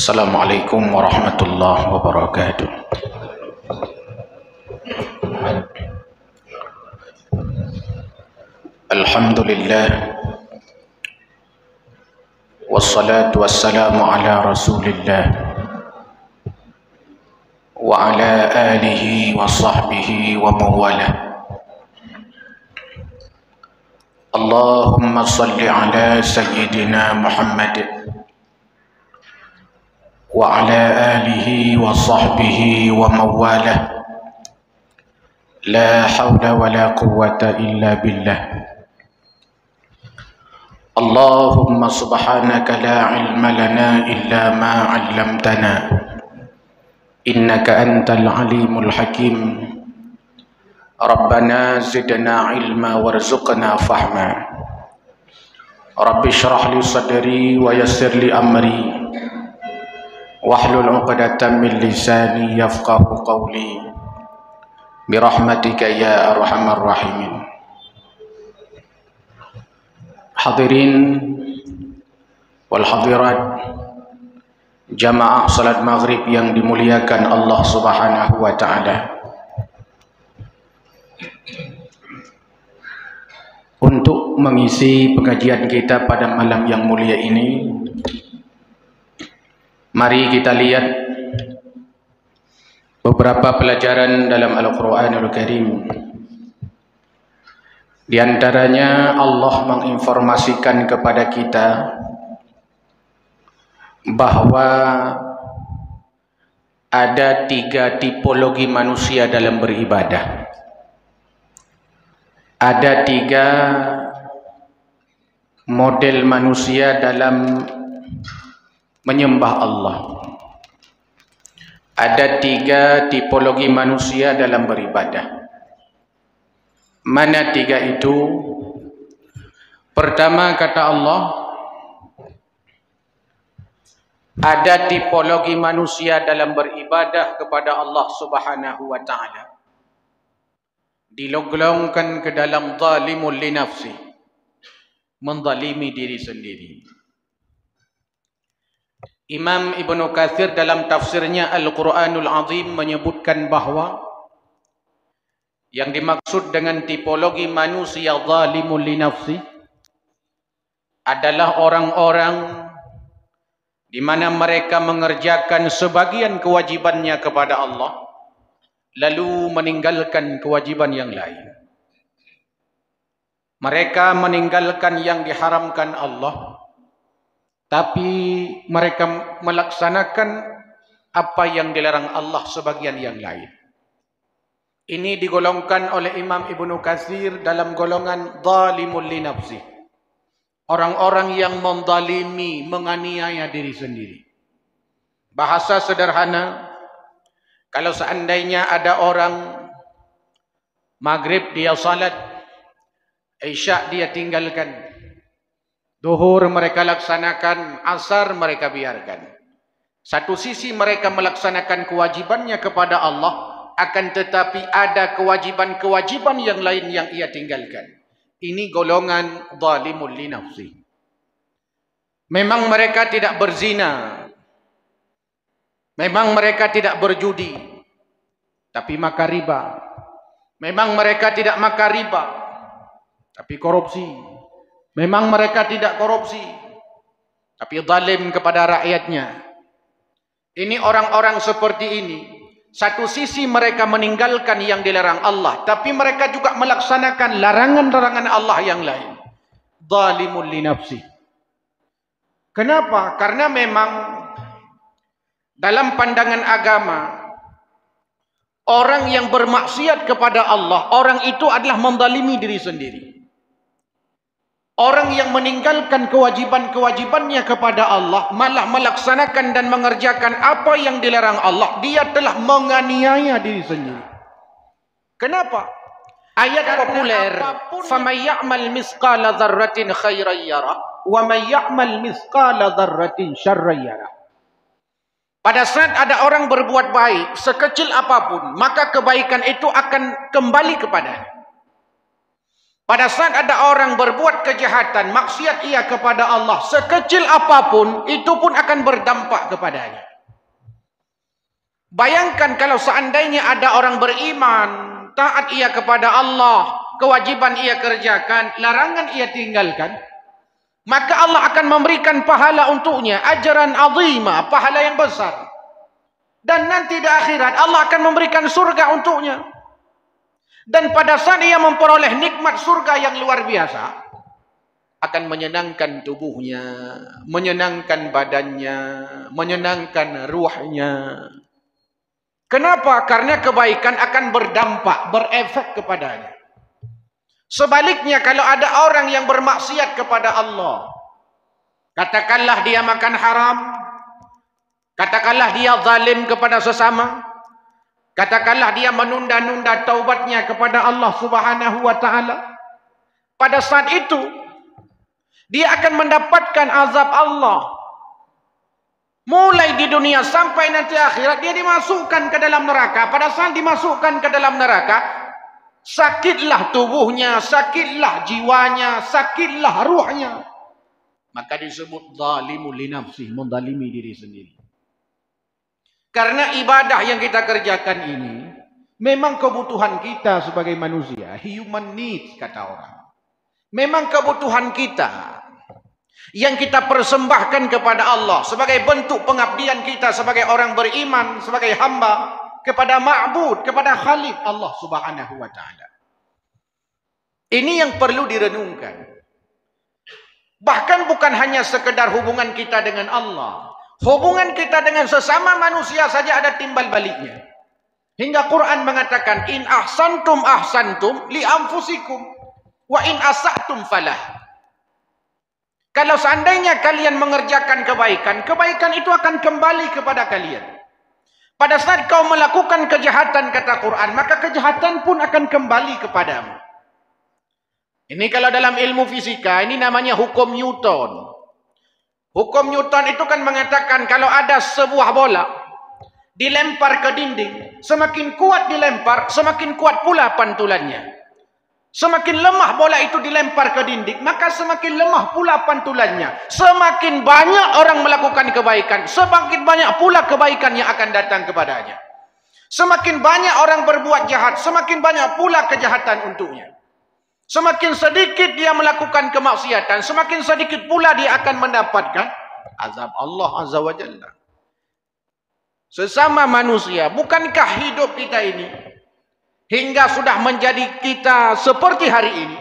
Assalamualaikum warahmatullahi wabarakatuh. Alhamdulillah, wassalatu wassalamu ala rasulillah wa ala alihi wa sahbihi wa mawalah. Allahumma salli ala sayyidina Muhammad wa ala alihi wa sahbihi wa mawalah. La hawla wa la quwwata illa billah. Allahumma subhanaka la ilma lana illa ma 'allamtana innaka antal alimul hakim. Rabbana zidna ilma warzuqna fahma. Rabbi shrah li sadri wa yassir li amri wahlul 'uqdatam min lisani yafqahu qawli birahmatika ya arhamar rahimin. Hadirin wal hadirat jamaah salat maghrib yang dimuliakan Allah Subhanahu wa taala. Untuk mengisi pengajian kita pada malam yang mulia ini, mari kita lihat beberapa pelajaran dalam Al-Quranul Karim. Di antaranya Allah menginformasikan kepada kita bahwa ada 3 tipologi manusia dalam beribadah. Ada 3 model manusia dalam menyembah Allah. Ada 3 tipologi manusia dalam beribadah. Mana 3 itu? Pertama, kata Allah, ada tipologi manusia dalam beribadah kepada Allah Subhanahu wa taala, dilogolongkan ke dalam zalimul li nafsi, menzalimi diri sendiri. Imam Ibnu Katsir dalam tafsirnya Al-Quranul Azim menyebutkan bahwa yang dimaksud dengan tipologi manusia zalimul li nafsi adalah orang-orang di mana mereka mengerjakan sebagian kewajibannya kepada Allah lalu meninggalkan kewajiban yang lain. Mereka meninggalkan yang diharamkan Allah, tapi mereka melaksanakan apa yang dilarang Allah sebagian yang lain. Ini digolongkan oleh Imam Ibnu Katsir dalam golongan zalimul li nafsi. Orang-orang yang menzalimi, menganiaya diri sendiri. Bahasa sederhana, kalau seandainya ada orang maghrib dia salat, isya dia tinggalkan, zuhur mereka laksanakan, asar mereka biarkan. Satu sisi mereka melaksanakan kewajibannya kepada Allah, akan tetapi ada kewajiban-kewajiban yang lain yang ia tinggalkan. Ini golongan zalimul li nafsi. Memang mereka tidak berzina, memang mereka tidak berjudi, tapi makan riba. Memang mereka tidak makan riba, tapi korupsi. Memang mereka tidak korupsi, tapi zalim kepada rakyatnya. Ini orang-orang seperti ini. Satu sisi mereka meninggalkan yang dilarang Allah, tapi mereka juga melaksanakan larangan-larangan Allah yang lain. Zalimul li nafsi. Kenapa? Karena memang dalam pandangan agama, orang yang bermaksiat kepada Allah, orang itu adalah menzalimi diri sendiri. Orang yang meninggalkan kewajiban-kewajibannya kepada Allah, malah melaksanakan dan mengerjakan apa yang dilarang Allah, dia telah menganiaya diri sendiri. Kenapa? Ayat populer, "Faman ya'mal mithqala dzarratin khairan yarah, wa man ya'mal mithqala dzarratin syarran yarah." Pada saat ada orang berbuat baik, sekecil apapun, maka kebaikan itu akan kembali kepadanya. Pada saat ada orang berbuat kejahatan, maksiat ia kepada Allah, sekecil apapun, itu pun akan berdampak kepadanya. Bayangkan kalau seandainya ada orang beriman, taat ia kepada Allah, kewajiban ia kerjakan, larangan ia tinggalkan, maka Allah akan memberikan pahala untuknya, ajaran azimah, pahala yang besar. Dan nanti di akhirat Allah akan memberikan surga untuknya. Dan pada saat ia memperoleh nikmat surga yang luar biasa, akan menyenangkan tubuhnya, menyenangkan badannya, menyenangkan ruhnya. Kenapa? Karena kebaikan akan berdampak, berefek kepadanya. Sebaliknya, kalau ada orang yang bermaksiat kepada Allah, katakanlah dia makan haram, katakanlah dia zalim kepada sesama, katakanlah dia menunda-nunda taubatnya kepada Allah Subhanahu wa taala, pada saat itu dia akan mendapatkan azab Allah. Mulai di dunia sampai nanti akhirat dia dimasukkan ke dalam neraka. Pada saat dimasukkan ke dalam neraka, sakitlah tubuhnya, sakitlah jiwanya, sakitlah ruhnya. Maka disebut zalimu li nafsih, menzalimi diri sendiri. Karena ibadah yang kita kerjakan ini memang kebutuhan kita sebagai manusia, human needs kata orang. Memang kebutuhan kita yang kita persembahkan kepada Allah sebagai bentuk pengabdian kita sebagai orang beriman, sebagai hamba kepada ma'bud, kepada Khalik Allah Subhanahu wa taala. Ini yang perlu direnungkan. Bahkan bukan hanya sekedar hubungan kita dengan Allah, hubungan kita dengan sesama manusia saja ada timbal baliknya. Hingga Quran mengatakan, in ahsantum ahsantum li anfusikum wa in asa'tum falah. Kalau seandainya kalian mengerjakan kebaikan, kebaikan itu akan kembali kepada kalian. Pada saat kau melakukan kejahatan, kata Quran, maka kejahatan pun akan kembali kepadamu. Ini kalau dalam ilmu fisika, ini namanya hukum Newton. Hukum Newton itu kan mengatakan kalau ada sebuah bola dilempar ke dinding, semakin kuat dilempar, semakin kuat pula pantulannya. Semakin lemah bola itu dilempar ke dinding, maka semakin lemah pula pantulannya. Semakin banyak orang melakukan kebaikan, semakin banyak pula kebaikan yang akan datang kepadanya. Semakin banyak orang berbuat jahat, semakin banyak pula kejahatan untuknya. Semakin sedikit dia melakukan kemaksiatan, semakin sedikit pula dia akan mendapatkan azab Allah Azza wa Jalla. Sesama manusia, bukankah hidup kita ini hingga sudah menjadi kita seperti hari ini?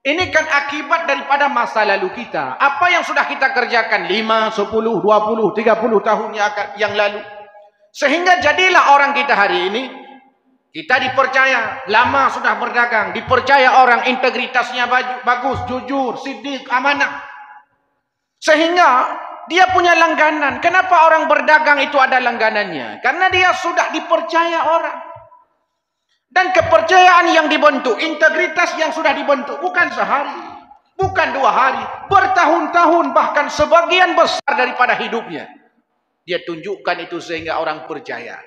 Ini kan akibat daripada masa lalu kita. Apa yang sudah kita kerjakan 5, 10, 20, 30 tahun yang lalu. Sehingga jadilah orang kita hari ini, kita dipercaya, lama sudah berdagang, dipercaya orang integritasnya bagus, jujur, siddiq, amanah. Sehingga dia punya langganan. Kenapa orang berdagang itu ada langganannya? Karena dia sudah dipercaya orang. Dan kepercayaan yang dibentuk, integritas yang sudah dibentuk, bukan sehari, bukan 2 hari, bertahun-tahun, bahkan sebagian besar daripada hidupnya. Dia tunjukkan itu sehingga orang percaya.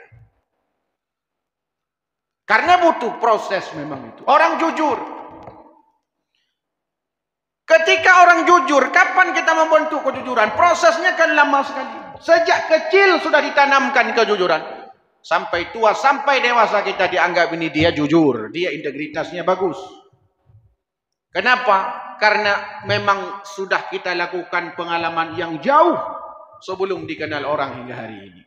Karena butuh proses memang itu. Orang jujur. Ketika orang jujur, kapan kita membentuk kejujuran? Prosesnya kan lama sekali. Sejak kecil sudah ditanamkan kejujuran. Sampai tua, sampai dewasa kita dianggap ini dia jujur. Dia integritasnya bagus. Kenapa? Karena memang sudah kita lakukan pengalaman yang jauh sebelum dikenal orang hingga hari ini.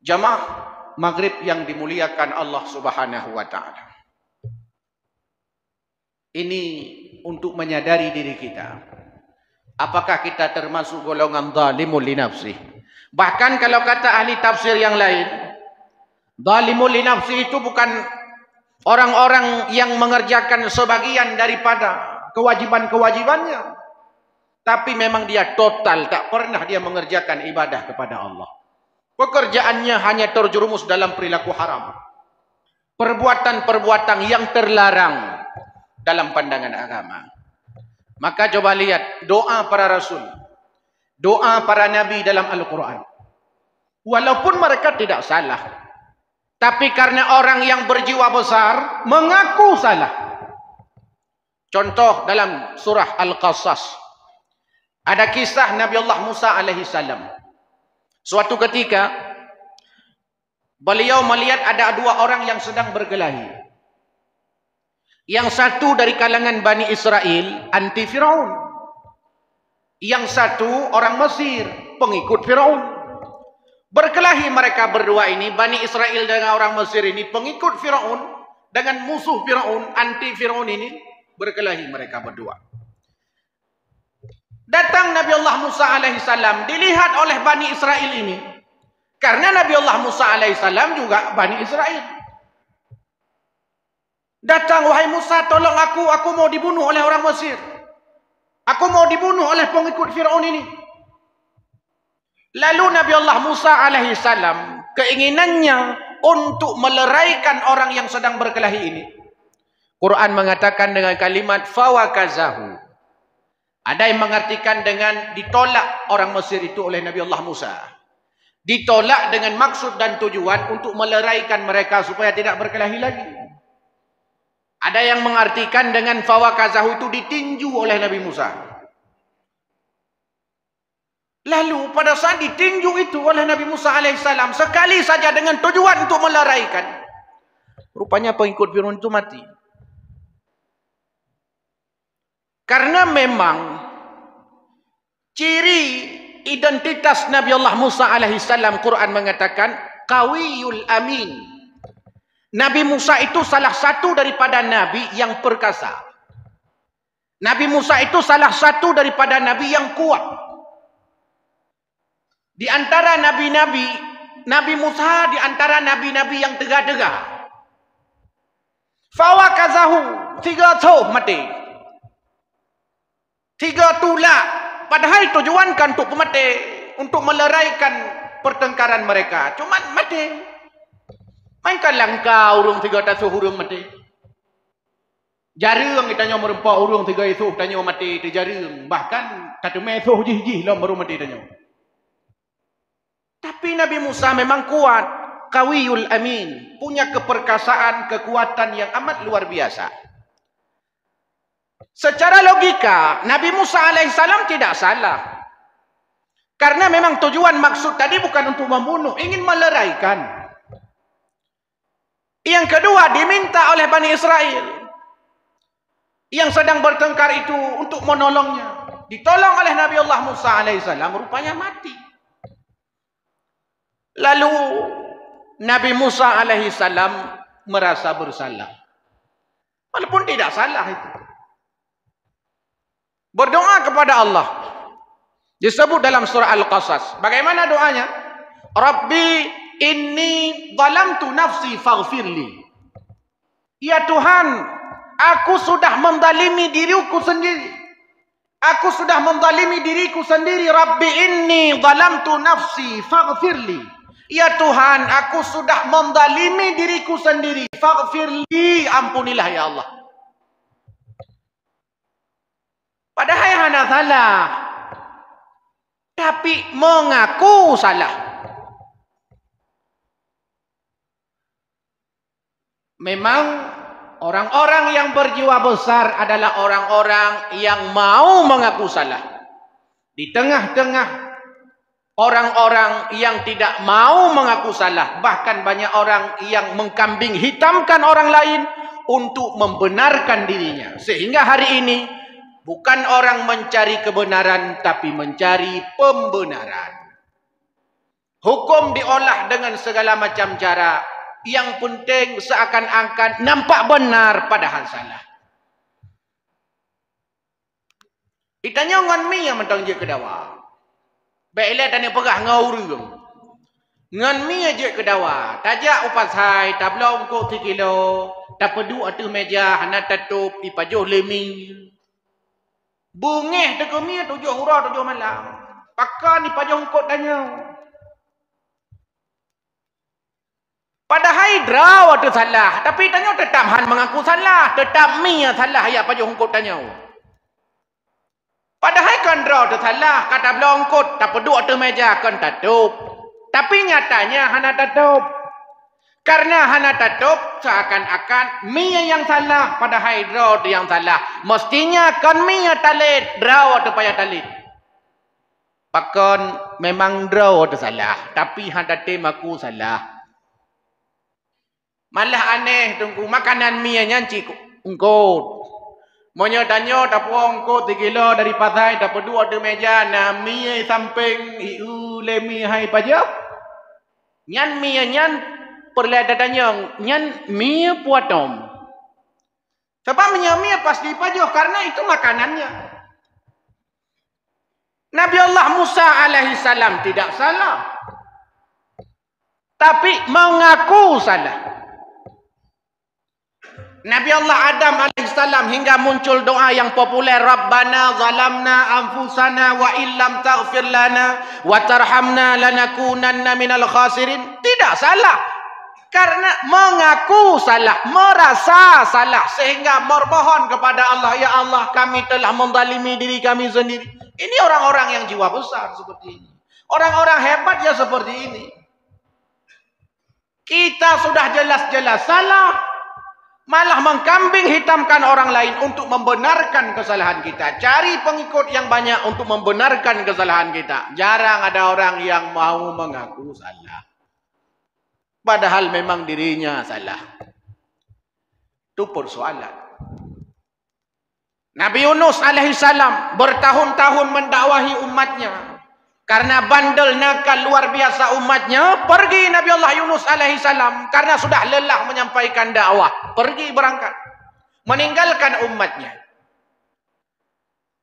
Jamaah Maghrib yang dimuliakan Allah Subhanahu wa taala. Ini untuk menyadari diri kita. Apakah kita termasuk golongan zalimul li nafsih? Bahkan kalau kata ahli tafsir yang lain, zalimul li nafsih itu bukan orang-orang yang mengerjakan sebagian daripada kewajiban-kewajibannya, tapi memang dia total, tak pernah dia mengerjakan ibadah kepada Allah. Pekerjaannya hanya terjerumus dalam perilaku haram, perbuatan-perbuatan yang terlarang dalam pandangan agama. Maka coba lihat doa para rasul, doa para nabi dalam Al-Quran. Walaupun mereka tidak salah, tapi karena orang yang berjiwa besar mengaku salah, Contoh dalam surah Al-Qasas. Ada kisah Nabi Allah Musa alaihi salam. Suatu ketika beliau melihat ada dua orang yang sedang berkelahi. Yang satu dari kalangan Bani Israel, anti Firaun. Yang satu orang Mesir, pengikut Firaun. Berkelahi mereka berdua ini, Bani Israel dengan orang Mesir ini, pengikut Firaun dengan musuh Firaun, anti Firaun ini, berkelahi mereka berdua. Datang Nabi Allah Musa alaihi salam, dilihat oleh Bani Israel ini. Karena Nabi Allah Musa alaihi salam juga Bani Israel. Datang, wahai Musa, tolong aku mau dibunuh oleh orang Mesir. Aku mau dibunuh oleh pengikut Firaun ini. Lalu Nabi Allah Musa alaihi salam, keinginannya untuk meleraikan orang yang sedang berkelahi ini. Quran mengatakan dengan kalimat fawakazahu. Ada yang mengartikan dengan ditolak orang Mesir itu oleh Nabi Allah Musa. Ditolak dengan maksud dan tujuan untuk meleraikan mereka supaya tidak berkelahi lagi. Ada yang mengartikan dengan fawakazahu itu ditinju oleh Nabi Musa. Lalu pada saat ditinju itu oleh Nabi Musa alaihissalam, sekali saja dengan tujuan untuk meleraikan, rupanya pengikut Firaun itu mati. Karena memang ciri identitas Nabi Allah Musa alaihissalam, Quran mengatakan qawiyul amin. Nabi Musa itu salah satu daripada nabi yang perkasa. Nabi Musa itu salah satu daripada nabi yang kuat. Di antara nabi-nabi, Nabi Musa di antara nabi-nabi yang tegak-tegak. Fawakazahu, 3 tuh mati. 3 tulak. Padahal tujuankan untuk mati, untuk meleraikan pertengkaran mereka. Cuma mati. Mainkan langkah urung 3 tasuh urung mati. Jarang ditanya merempak urung 3 isuh tanya mati tu jarang. Bahkan kata mesuh jih-jih lah baru mati tanya. Tapi Nabi Musa memang kuat, qawiyul amin, punya keperkasaan, kekuatan yang amat luar biasa. Secara logika, Nabi Musa alaihissalam tidak salah. Karena memang tujuan maksud tadi bukan untuk membunuh, ingin meleraikan. Yang kedua, diminta oleh Bani Israel yang sedang bertengkar itu untuk menolongnya. Ditolong oleh Nabi Allah Musa alaihissalam, rupanya mati. Lalu Nabi Musa alaihissalam merasa bersalah. Walaupun tidak salah itu. Berdoa kepada Allah. Disebut dalam surah Al-Qasas. Bagaimana doanya? Rabbi inni zalamtu nafsi faghfirli. Ya Tuhan, aku sudah menzalimi diriku sendiri. Aku sudah menzalimi diriku sendiri. Rabbi inni zalamtu nafsi faghfirli. Ya Tuhan, aku sudah menzalimi diriku sendiri. Faghfirli, ampunilah ya Allah. Padahal hanya salah, tapi mengaku salah. Memang orang-orang yang berjiwa besar adalah orang-orang yang mau mengaku salah. Di tengah-tengah orang-orang yang tidak mau mengaku salah, bahkan banyak orang yang mengkambing hitamkan orang lain untuk membenarkan dirinya. Sehingga hari ini bukan orang mencari kebenaran, tapi mencari pembenaran. Hukum diolah dengan segala macam cara. Yang penting seakan-akan nampak benar padahal salah. Ditanya ngan mi yang mentang je kedawa. Baiklah tanya pegah ngaurung. Ngan mi aje kedawa. Tajak upasai tablong ko 3 kilo. Tapedu atu meja hana tatup ipajuh lemi. Bungeh teko mi 7 hura 7 malam. Pakan ipajuh ko tanya. Padahal draw tu salah, tapi tanya tetap han mengaku salah, tetap mi yang salah ya apa je hongkot tanya. Padahal kan draw tu salah, kata belongkot, tak peduk atas meja kan tatup. Tapi nyatanya hana tatup. Karena hana tutup seakan-akan Mia yang salah padahal draw tu yang salah. Mestinya kan Mia talit, draw tu payah talit. Pakon memang draw tu salah, tapi hana tim aku salah. Malah aneh tunggu makanan Mia nyanci engkau. Monya tanya tapuang engkau 3 kilo dari pasai dapat 2 di meja na Mia samping iu le mi hai pajak. Nyan Mia nyan perlihatannya nyan Mia puatom. Sebab Mia pasti pajak karena itu makanannya. Nabi Allah Musa alaihi salam tidak salah. Tapi mengaku salah. Nabi Allah Adam alaihissalam hingga muncul doa yang populer, Rabbana zalamna anfusana wa illam taghfir lana wa tarhamna lanakunanna minal khasirin. Tidak salah. Karena mengaku salah, merasa salah sehingga bermohon kepada Allah, ya Allah kami telah menzalimi diri kami sendiri. Ini orang-orang yang jiwa besar seperti ini. Orang-orang hebat ya seperti ini. Kita sudah jelas-jelas salah. Malah mengkambing hitamkan orang lain untuk membenarkan kesalahan kita. Cari pengikut yang banyak untuk membenarkan kesalahan kita. Jarang ada orang yang mau mengaku salah. Padahal memang dirinya salah. Itu persoalan. Nabi Yunus alaihissalam bertahun-tahun mendakwahi umatnya. Karena bandel nakal luar biasa umatnya, pergi Nabi Allah Yunus alaihissalam karena sudah lelah menyampaikan dakwah, pergi berangkat meninggalkan umatnya.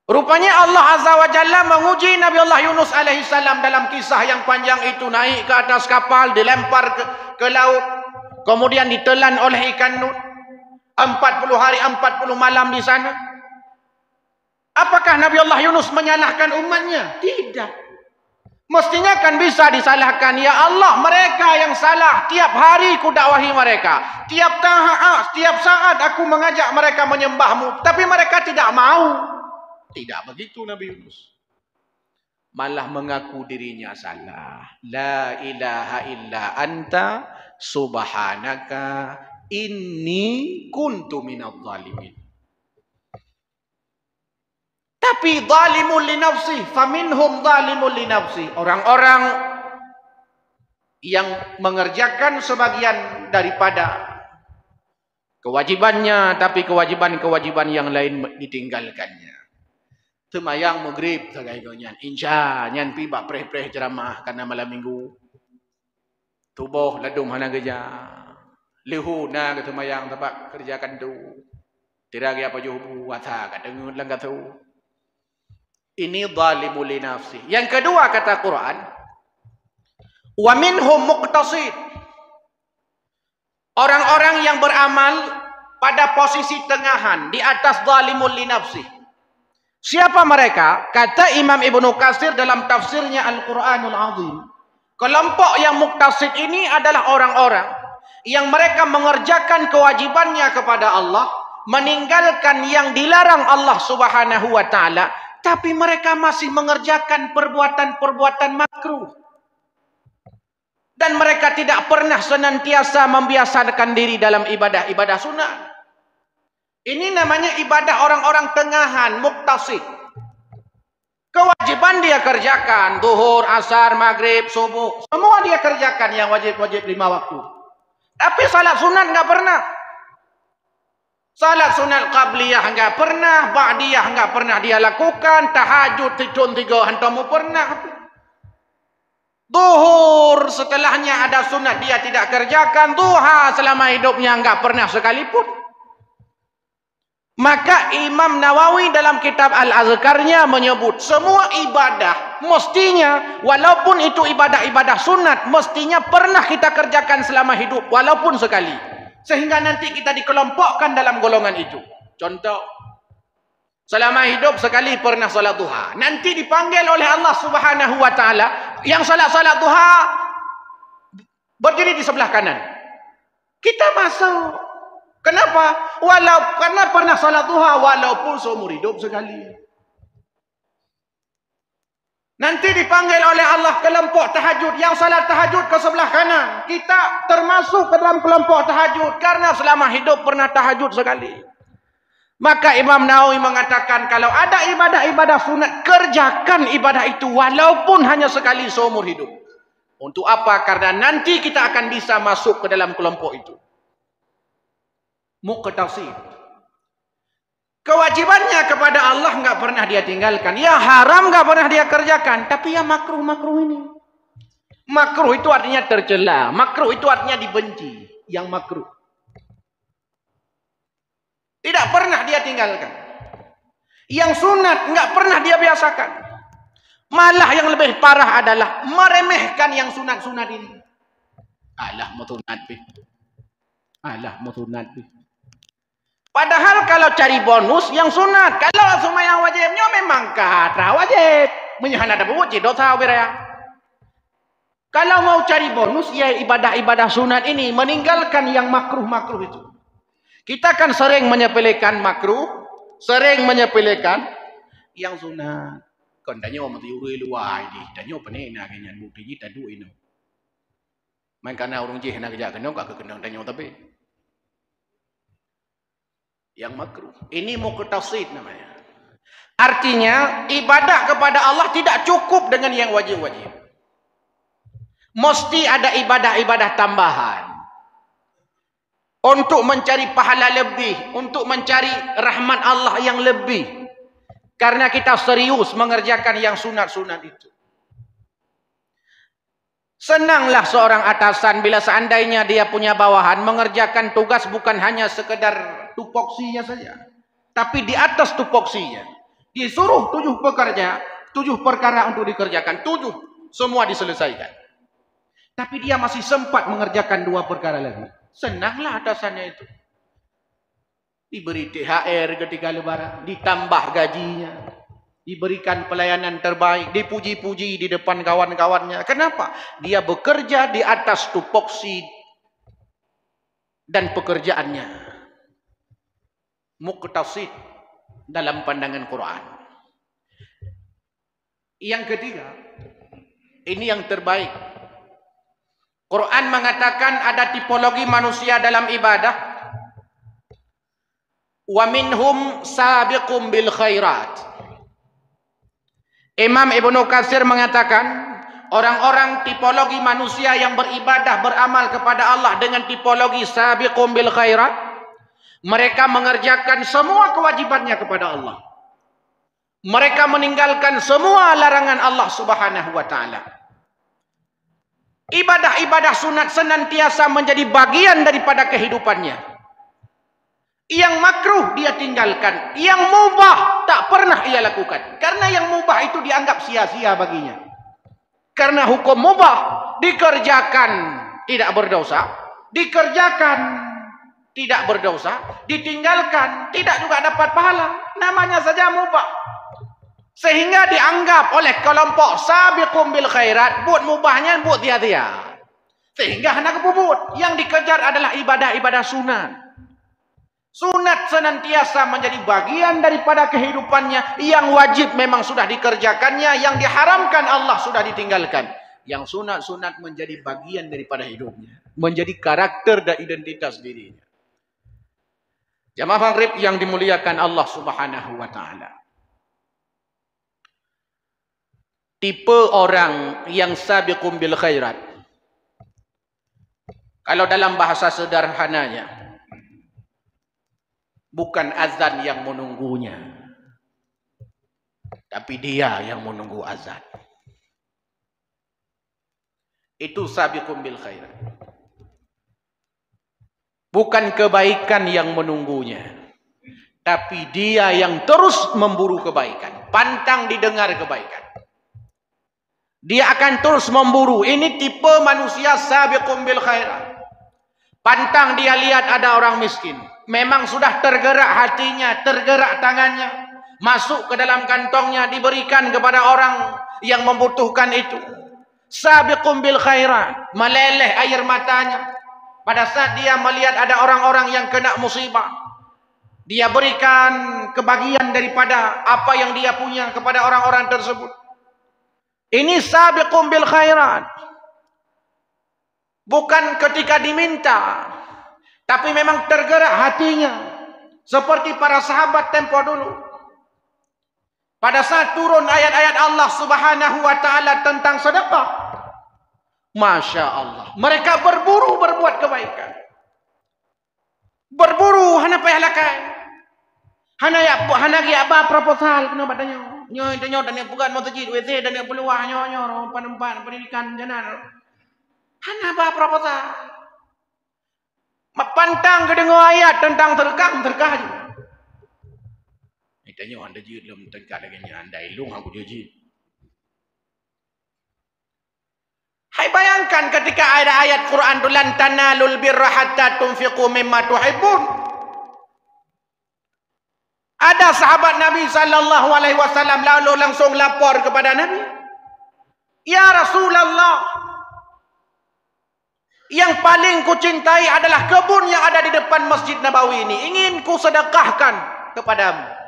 Rupanya Allah Azza wa Jalla menguji Nabi Allah Yunus alaihissalam dalam kisah yang panjang itu, naik ke atas kapal, dilempar ke laut, kemudian ditelan oleh ikan Nun, 40 hari 40 malam di sana. Apakah Nabi Allah Yunus menyalahkan umatnya? Tidak. Mestinya kan bisa disalahkan. Ya Allah, mereka yang salah. Tiap hari ku dakwahi mereka. Tiap saat aku mengajak mereka menyembahmu. Tapi mereka tidak mau. Tidak begitu Nabi Yunus. Malah mengaku dirinya salah. La ilaha illa anta subhanaka inni kuntu minadh dhalimin. Tapi zalimun li nafsi, faminhum zalimun li nafsi. Orang-orang yang mengerjakan sebagian daripada kewajibannya, tapi kewajiban-kewajiban yang lain ditinggalkannya. Semayang maghrib sagaygonyan, insya nyan pi bak preh-preh ceramah karena malam minggu. Tubuh ladum hana geja. Lehu na ke semayang tapak kerjakan tu. Tiragi apa juhu wasa kadengun lang katu. Ini zalimul li nafsi. Yang kedua kata Quran, wa minhum muqtasid. Orang-orang yang beramal pada posisi tengahan di atas zalimul li nafsi. Siapa mereka? Kata Imam Ibnu Katsir dalam tafsirnya Al-Qur'anul Azim. Kelompok yang muqtasid ini adalah orang-orang yang mereka mengerjakan kewajibannya kepada Allah, meninggalkan yang dilarang Allah Subhanahu wa taala. Tapi mereka masih mengerjakan perbuatan-perbuatan makruh. Dan mereka tidak pernah senantiasa membiasakan diri dalam ibadah-ibadah sunat. Ini namanya ibadah orang-orang tengahan, muqtasid. Kewajiban dia kerjakan. Zuhur, asar, maghrib, subuh. Semua dia kerjakan yang wajib-wajib 5 waktu. Tapi salat sunat enggak pernah. Salat sunat qabliyah enggak pernah, ba'diyah enggak pernah dia lakukan, tahajud tidun 3 hantamu pernah. Zuhur setelahnya ada sunat dia tidak kerjakan, duha selama hidupnya enggak pernah sekalipun. Maka Imam Nawawi dalam kitab Al-Azkarnya menyebut semua ibadah mestinya walaupun itu ibadah-ibadah sunat mestinya pernah kita kerjakan selama hidup walaupun sekali. Sehingga nanti kita dikelompokkan dalam golongan itu. Contoh, selama hidup sekali pernah salat duha. Nanti dipanggil oleh Allah Subhanahu wa taala yang salat duha berdiri di sebelah kanan. Kita masuk. Kenapa? Karena pernah salat duha walaupun seumur hidup sekali. Nanti dipanggil oleh Allah kelompok tahajud. Yang salat tahajud ke sebelah kanan. Kita termasuk ke dalam kelompok tahajud. Karena selama hidup pernah tahajud sekali. Maka Imam Nawawi mengatakan, kalau ada ibadah-ibadah sunat, kerjakan ibadah itu walaupun hanya sekali seumur hidup. Untuk apa? Karena nanti kita akan bisa masuk ke dalam kelompok itu. Muqtasid. Kewajibannya kepada Allah enggak pernah dia tinggalkan. Ya haram enggak pernah dia kerjakan. Tapi ya makruh-makruh ini. Makruh itu artinya tercela. Makruh itu artinya dibenci. Yang makruh. Tidak pernah dia tinggalkan. Yang sunat enggak pernah dia biasakan. Malah yang lebih parah adalah meremehkan yang sunat-sunat ini. Alah mutunat bi. Alah mutunat bi. Padahal kalau cari bonus yang sunat, kalau semua yang wajibnya memang kata wajib. Menyahana ada wajib dosa wiraya. Kalau mau cari bonus ya ibadah-ibadah sunat ini, meninggalkan yang makruh-makruh itu. Kita kan sering menyepelekan makruh, sering menyepelekan yang sunat. Kondanya orang tiuri luar ini, tanya apa ni nak kenyan bukti ni tadu ini. Main karena orang jih nak kerja kenal, gak kenal tanya tapi. Yang makruh. Ini muqtasid namanya. Artinya ibadah kepada Allah tidak cukup dengan yang wajib-wajib. Mesti ada ibadah-ibadah tambahan. Untuk mencari pahala lebih, untuk mencari rahmat Allah yang lebih. Karena kita serius mengerjakan yang sunat-sunat itu. Senanglah seorang atasan bila seandainya dia punya bawahan mengerjakan tugas bukan hanya sekedar tupoksinya saja. Tapi di atas tupoksinya. Disuruh 7 pekerja, 7 perkara untuk dikerjakan. 7 semua diselesaikan. Tapi dia masih sempat mengerjakan 2 perkara lagi. Senanglah atasannya itu. Diberi THR ketika lebaran. Ditambah gajinya. Diberikan pelayanan terbaik. Dipuji-puji di depan kawan-kawannya. Kenapa? Dia bekerja di atas tupoksi dan pekerjaannya. Muqtasid dalam pandangan Quran. Yang ketiga, ini yang terbaik. Quran mengatakan ada tipologi manusia dalam ibadah. Wa minhum sabiqum bil khairat. Imam Ibnu Katsir mengatakan orang-orang tipologi manusia yang beribadah beramal kepada Allah dengan tipologi sabiqum bil khairat. Mereka mengerjakan semua kewajibannya kepada Allah. Mereka meninggalkan semua larangan Allah Subhanahu wa taala. Ibadah-ibadah sunat senantiasa menjadi bagian daripada kehidupannya. Yang makruh dia tinggalkan, yang mubah tak pernah ia lakukan. Karena yang mubah itu dianggap sia-sia baginya. Karena hukum mubah dikerjakan tidak berdosa, dikerjakan tidak berdosa, ditinggalkan tidak juga dapat pahala. Namanya saja mubah. Sehingga dianggap oleh kelompok sabiqum bil khairat, buat mubahnya buat dia-dia. Sehingga hendak kebubut. Yang dikejar adalah ibadah-ibadah sunat. Sunat senantiasa menjadi bagian daripada kehidupannya. Yang wajib memang sudah dikerjakannya, yang diharamkan Allah sudah ditinggalkan. Yang sunat-sunat menjadi bagian daripada hidupnya. Menjadi karakter dan identitas dirinya. Jamaah maghrib yang dimuliakan Allah Subhanahu wa taala. Tipe orang yang sabiqum bil khairat. Kalau dalam bahasa sederhananya, bukan azan yang menunggunya, tapi dia yang menunggu azan. Itu sabiqum bil khairat. Bukan kebaikan yang menunggunya, tapi dia yang terus memburu kebaikan, pantang didengar kebaikan. Dia akan terus memburu. Ini tipe manusia sabiqum bil khairat. Pantang dia lihat ada orang miskin, memang sudah tergerak hatinya, tergerak tangannya, masuk ke dalam kantongnya, diberikan kepada orang yang membutuhkan itu. Sabiqum bil khairat, meleleh air matanya pada saat dia melihat ada orang-orang yang kena musibah. Dia berikan kebagian daripada apa yang dia punya kepada orang-orang tersebut. Ini sabiqum bil khairat. Bukan ketika diminta, tapi memang tergerak hatinya. Seperti para sahabat tempo dulu. Pada saat turun ayat-ayat Allah Subhanahu wa taala tentang sedekah, Masya Allah, mereka berburu berbuat kebaikan. Berburu hana payah lakai. Hana gi apa proposal kena badannya. Nyo dan yang bukan masjid WC dan yang peluah nyo panempat pendidikan janan. Hana apa proposal. Pantang kedengar ayat tentang terkah juga. Itanya anda ji dalam tengkak lagi anda ilung aku ji. Hai bayangkan ketika ada ayat Quran tu lan tanalul birra hatta tunfiqu mimma tuhibbun. Ada sahabat Nabi sallallahu alaihi wasallam lalu langsung lapor kepada Nabi. Ya Rasulullah, yang paling kucintai adalah kebun yang ada di depan Masjid Nabawi ini. Ingin ku sedekahkan kepadamu.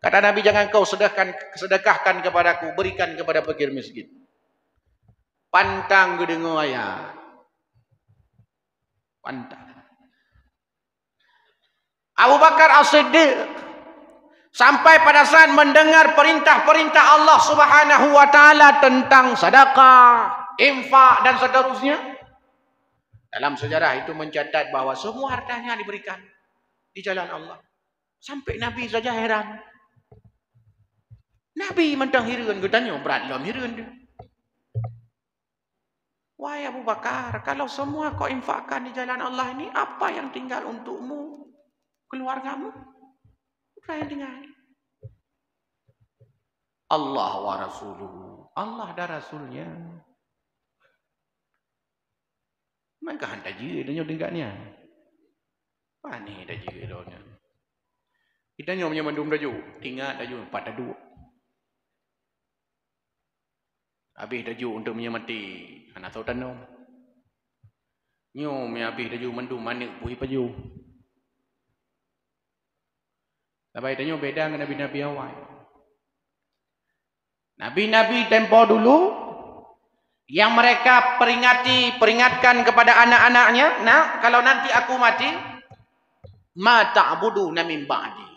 Kata Nabi, jangan kau sedekahkan kepadaku, berikan kepada fakir miskin. Pantang gedengo ayat. Pantang. Abu Bakar As-Siddiq sampai pada saat mendengar perintah-perintah Allah Subhanahu wa taala tentang sedekah, infak dan seterusnya. Dalam sejarah itu mencatat bahawa semua hartanya diberikan di jalan Allah. Sampai Nabi saja heran. Nabi mentang hiruan gedanya berat dalam hiruan dia. Wahai Abu Bakar, kalau semua kau infakkan di jalan Allah ini, apa yang tinggal untukmu, keluargamu? Apa yang tinggal? Allah wa Rasuluhu. Allah dan Rasulnya. Maka hantar je dia tinggalnya. Pani dah je dia. Kita nyo punya mandum daju, tinggal daju 4 daju. Habis daju untuk menyemati anak tahu tanam. Nyo habis daju mandum manik puhi paju. Tapi tanya beda dengan nabi-nabi awal. Nabi-nabi tempo dulu yang mereka peringatkan kepada anak-anaknya, nah kalau nanti aku mati, ma ta'buduna min ba'di.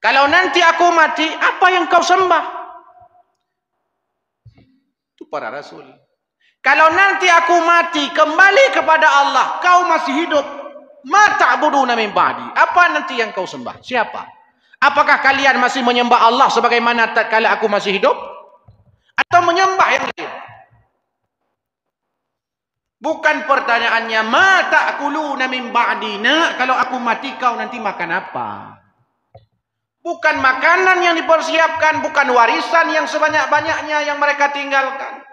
Kalau nanti aku mati, apa yang kau sembah? Itu para rasul. Kalau nanti aku mati kembali kepada Allah, kau masih hidup, ma ta'buduna min ba'di. Apa nanti yang kau sembah? Siapa? Apakah kalian masih menyembah Allah sebagaimana tatkala aku masih hidup? Atau menyembah yang lain? Bukan pertanyaannya ma ta'kuluna min ba'di. Nak, kalau aku mati kau nanti makan apa? Bukan makanan yang dipersiapkan, bukan warisan yang sebanyak-banyaknya yang mereka tinggalkan.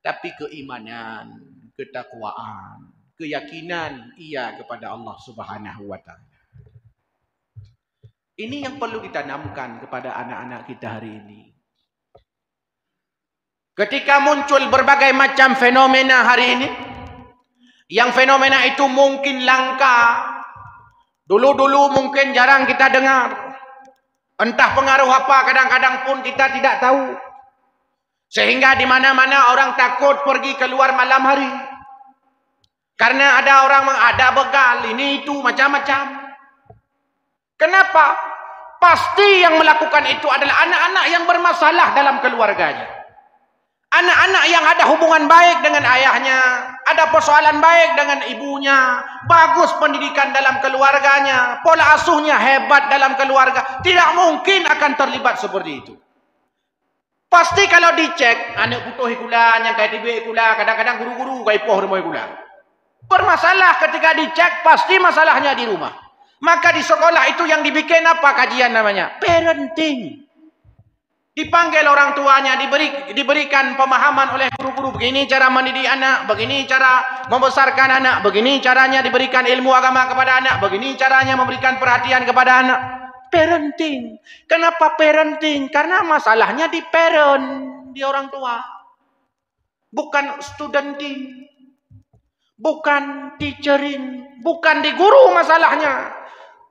Tapi keimanan, ketakwaan, keyakinan ia kepada Allah Subhanahu wa taala. Ini yang perlu ditanamkan kepada anak-anak kita hari ini. Ketika muncul berbagai macam fenomena hari ini, yang fenomena itu mungkin langka, dulu-dulu mungkin jarang kita dengar. Entah pengaruh apa, kadang-kadang pun kita tidak tahu. Sehingga di mana-mana orang takut pergi keluar malam hari. Karena ada orang ada begal, ini itu macam-macam. Kenapa? Pasti yang melakukan itu adalah anak-anak yang bermasalah dalam keluarganya. Anak-anak yang ada hubungan baik dengan ayahnya, ada persoalan baik dengan ibunya, bagus pendidikan dalam keluarganya, pola asuhnya hebat dalam keluarga, tidak mungkin akan terlibat seperti itu. Pasti kalau dicek, anak putuh ikulah, yang kaya tibik ikulah, kadang-kadang guru-guru kaya poh rumah ikulah. Bermasalah ketika dicek, pasti masalahnya di rumah. Maka di sekolah itu yang dibikin apa kajian namanya? Parenting. Dipanggil orang tuanya, diberikan pemahaman oleh guru-guru. Begini cara mendidik anak, begini cara membesarkan anak, begini caranya diberikan ilmu agama kepada anak, begini caranya memberikan perhatian kepada anak. Parenting. Kenapa parenting? Karena masalahnya di parent, di orang tua. Bukan studenting. Bukan teachering. Bukan di guru masalahnya.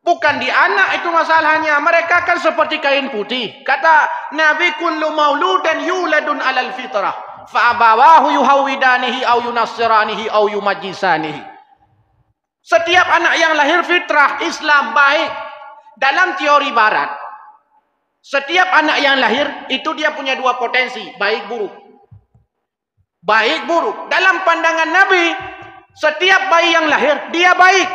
Bukan di anak itu masalahnya. Mereka kan seperti kain putih. Kata Nabi, kullu mauludan yuladun alal fitrah. Fa'abawahu yuhawidanihi au yunassiranihi au yumajisanihi. Setiap anak yang lahir fitrah Islam baik. Dalam teori barat, setiap anak yang lahir itu dia punya dua potensi, baik buruk. Baik buruk. Dalam pandangan Nabi, setiap bayi yang lahir dia baik.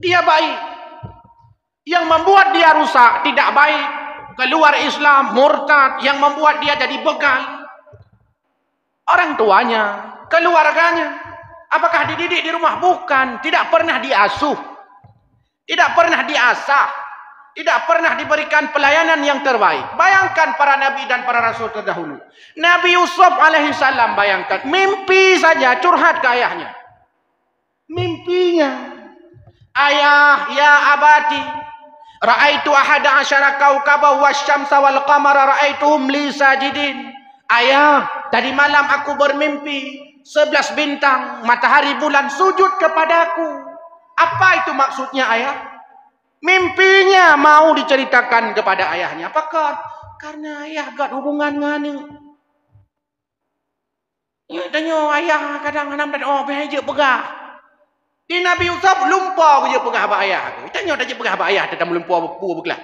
Dia baik. Yang membuat dia rusak, tidak baik, keluar Islam, murtad, yang membuat dia jadi begal, orang tuanya, keluarganya. Apakah dididik di rumah? Bukan. Tidak pernah diasuh, tidak pernah diasah, tidak pernah diberikan pelayanan yang terbaik. Bayangkan para nabi dan para rasul terdahulu. Nabi Yusuf alaihissalam, bayangkan, mimpi saja curhat ke ayahnya. Mimpinya, ayah, ya abati, ra'aitu ahada asyara kaukaba wasyamsa wal qamara ra'aituhum li sajidin. Ayah, tadi malam aku bermimpi 11 bintang, matahari, bulan sujud kepadaku. Apa itu maksudnya ayah? Mimpinya mau diceritakan kepada ayahnya. Apakah? Karena ayah gak hubungan ngani. Ya tanya ayah kadang-kadang dan oh behaja pegah. Di Nabi Yusuf lumpur je pegah abang ayah aku. Tanya dah je pegah abang ayah tentang lumpur pu beglah.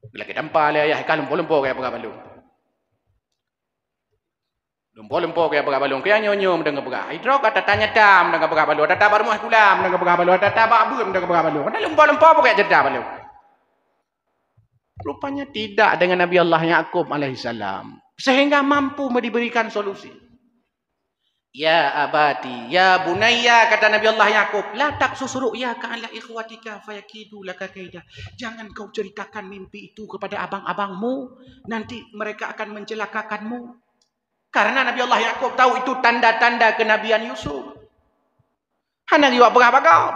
Bila kita tampal ayah kan lumpur kayak pegah balung. Lumpur kayak pegah balung kayak nyonyo mendengar pegah. Hidro kata tanya tam mendengar pegah balung. Tata baru mah kulam mendengar pegah balung. Tata babu mendengar pegah balung. Kan lumpur kayak jeda balung. Rupanya tidak dengan Nabi Allah Yaqub alaihissalam. Sehingga mampu diberikan solusi. Ya abati, ya bunayya, kata Nabi Allah Yaqub, la taqsus ru'yaka ala ikhwatika fayakidu laka kaidah. Jangan kau ceritakan mimpi itu kepada abang-abangmu, nanti mereka akan mencelakakanmu. Karena Nabi Allah Yaqub tahu itu tanda-tanda kenabian Yusuf. Hanya juga bagau.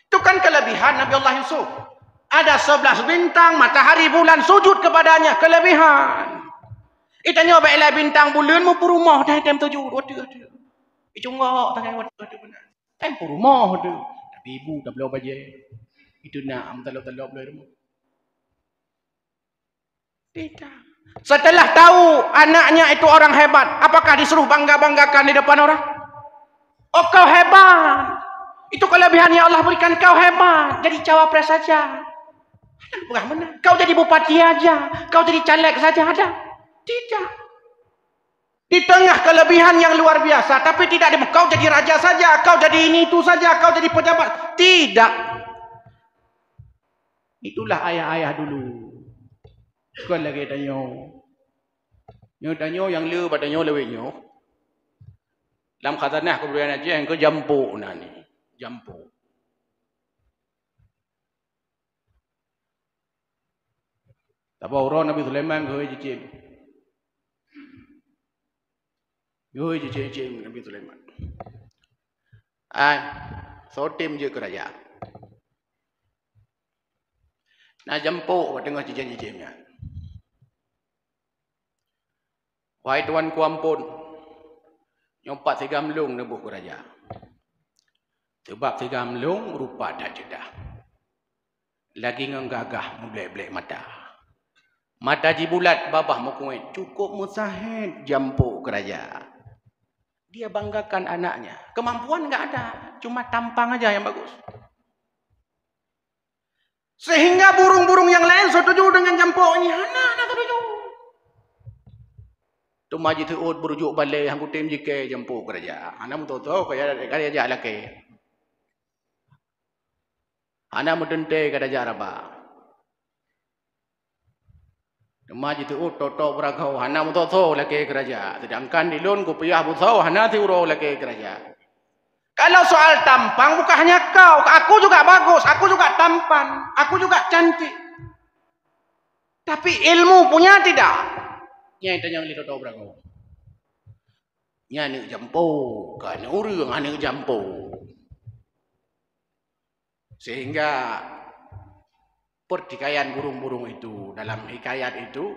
Itu kan kelebihan Nabi Allah Yusuf. Ada 11 bintang, matahari, bulan sujud kepadanya, kelebihan. Itanya baiklah bintang bulan mu rumah dah time 7 waduh. Icungok tangai waduh benar. Time rumah tu. Tapi ibu tak belum baje. Itu nak telok-telok belum. Tidak. Setelah tahu anaknya itu orang hebat, apakah disuruh bangga-banggakan di depan orang? Oh kau hebat. Itu kelebihan yang Allah berikan, kau hebat. Jadi cawapres saja. Bukan benar. Kau jadi bupati aja, kau jadi caleg saja ada. Tidak. Di tengah kelebihan yang luar biasa, tapi tidak kau jadi raja saja, kau jadi ini itu saja, kau jadi pejabat. Tidak. Itulah ayah-ayah dulu. Bukan lagi tanyo. Nyo tanyo yang le pada nyo lewe nyo. Dalam khazanah kebudayaan Aceh yang ke jampu nani. Jampu. Tapi orang Nabi Sulaiman ke jicim. Yo jicim Nabi Sulaiman. Sotim je kerajaan. Nah jempuk tengah jijim-jijimnya. Wahai tuan ku ampun. Nyompat tiga melung nebuh kerajaan. Sebab tiga melung rupa dah jedah. Lagi ngenggagah membelek-belek mata. Mata jibulat babah mukuit. Cukup musahid jempuk kerajaan. Dia banggakan anaknya. Kemampuan enggak ada. Cuma tampang aja yang bagus. Sehingga burung-burung yang lain setuju dengan jempuknya. Anak setuju. Tu maji tuut berujuk balai hang kutim jike jempuk kerja. Anak mutoto kaya aja laki. Anak mudente kada jaraba. Maji tuut toto beragau anak mutoto laki kerja. Sedangkan dilun ku piyah butau anak tiuro laki kerja. Kalau soal tampang bukan hanya kau, aku juga bagus, aku juga tampan, aku juga cantik. Tapi ilmu punya tidak. Nya itu yang lihat tahu berapa. Nya ni jampu, kan urang ane jampu. Sehingga pertikaian burung-burung itu dalam hikayat itu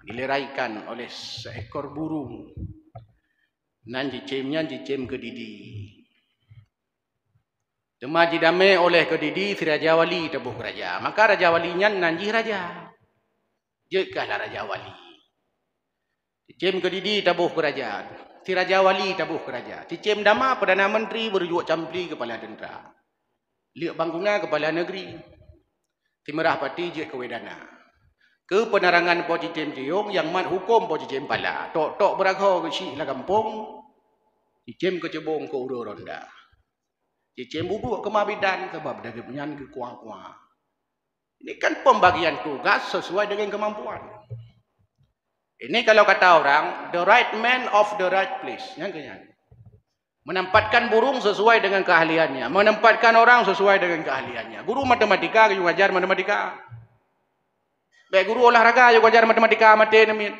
dileraikan oleh seekor burung. Nan jicimnya jicim kedidi. Temaji damai oleh kedidi si Raja Wali tebuh raja. Maka Raja Walinya nanji raja. Jekahlah Raja Wali. Cicim kedidi tabuh kerajaan. Si Raja Wali tabuh kerajaan. Cicim dama Perdana Menteri berjuak campli kepala tentera. Liak Bangkuna kepala negeri. Si Merah Pati jek kewedana. Ke penerangan po Cicim Ciong yang mat hukum po Cicim pala. Tok-tok berakho ke syik lah kampung. Cicim ke cebong ke uru ronda. Cicim bubuk ke mabidan sebab dagemnyan ke kuah-kuah. Ini kan pembagian tugas sesuai dengan kemampuan. Ini kalau kata orang, the right man of the right place. Menempatkan burung sesuai dengan keahliannya. Menempatkan orang sesuai dengan keahliannya. Guru matematika juga ajar matematika. Baik guru olahraga juga ajar matematika. Mati namin.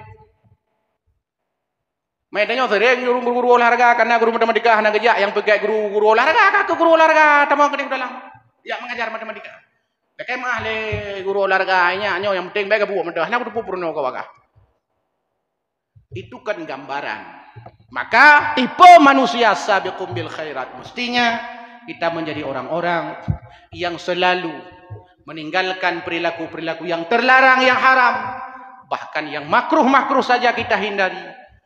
Mainnya sering guru olahraga karena guru matematika hanya gejak yang pakai guru olahraga. Ke guru olahraga tamang kening dalam. Yang mengajar matematika. Pakai mahli guru olahraganya yang penting baik buat mendah. Nak tu purno kawaka. Itu kan gambaran. Maka tipe manusia sabiqum bil khairat mestinya kita menjadi orang-orang yang selalu meninggalkan perilaku-perilaku yang terlarang, yang haram, bahkan yang makruh-makruh saja kita hindari.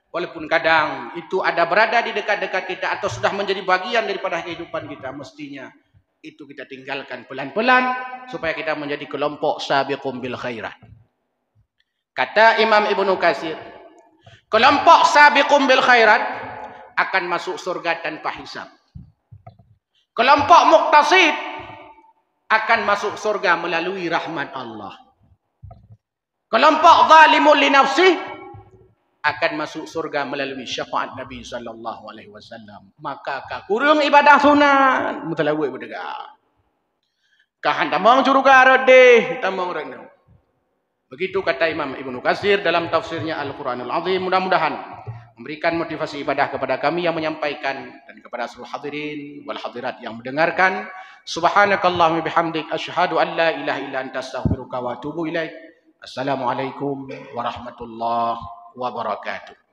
Walaupun kadang itu ada berada di dekat-dekat kita atau sudah menjadi bagian daripada kehidupan kita, mestinya itu kita tinggalkan pelan-pelan supaya kita menjadi kelompok sabiqum bil khairat. Kata Imam Ibnu Katsir, kelompok sabiqum bil khairat akan masuk surga tanpa hisab. Kelompok muqtasid akan masuk surga melalui rahmat Allah. Kelompok zalimun li nafsih akan masuk surga melalui syafaat Nabi sallallahu alaihi wasallam. Maka ka kurang ibadah sunat mutalawi berdega. Ka handamang curuga rade tamang rene. Begitu kata Imam Ibnu Katsir dalam tafsirnya Al-Qur'anul Azim. Mudah-mudahan memberikan motivasi ibadah kepada kami yang menyampaikan dan kepada seluruh hadirin wal hadirat yang mendengarkan. Subhanakallahumma bihamdik asyhadu an la ilaha illa anta astaghfiruka wa atubu ilaik. Assalamualaikum warahmatullahi wabarakatuh.